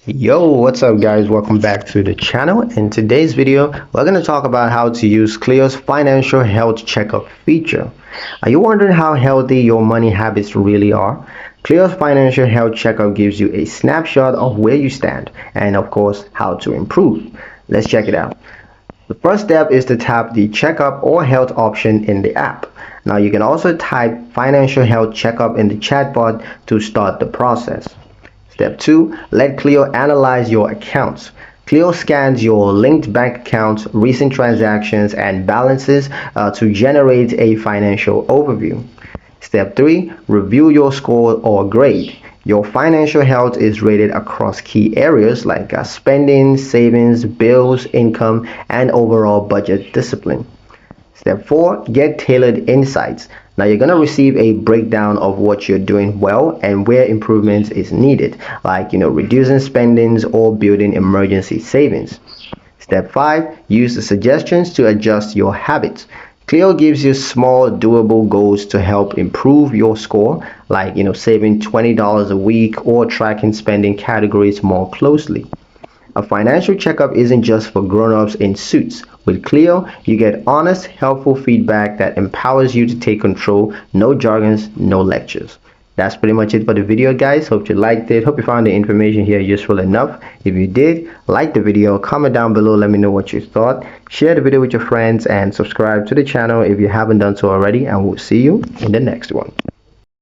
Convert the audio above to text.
Yo, what's up guys? Welcome back to the channel. In today's video, we're going to talk about how to use Cleo's financial health checkup feature. Are you wondering how healthy your money habits really are? Cleo's financial health checkup gives you a snapshot of where you stand and of course how to improve. Let's check it out. The first step is to tap the checkup or health option in the app. Now you can also type financial health checkup in the chatbot to start the process. Step 2. Let Cleo analyze your accounts. Cleo scans your linked bank accounts, recent transactions, and balances to generate a financial overview. Step 3. Review your score or grade. Your financial health is rated across key areas like spending, savings, bills, income, and overall budget discipline. Step 4. Get tailored insights. Now you're going to receive a breakdown of what you're doing well and where improvements is needed, like reducing spendings or building emergency savings. Step 5. Use the suggestions to adjust your habits. Cleo gives you small doable goals to help improve your score, like saving $20 a week or tracking spending categories more closely. A financial checkup isn't just for grown-ups in suits. With Cleo, you get honest, helpful feedback that empowers you to take control. No jargons, no lectures. That's pretty much it for the video, guys. Hope you liked it. Hope you found the information here useful enough. If you did, like the video, comment down below, let me know what you thought. Share the video with your friends and subscribe to the channel if you haven't done so already, and we'll see you in the next one.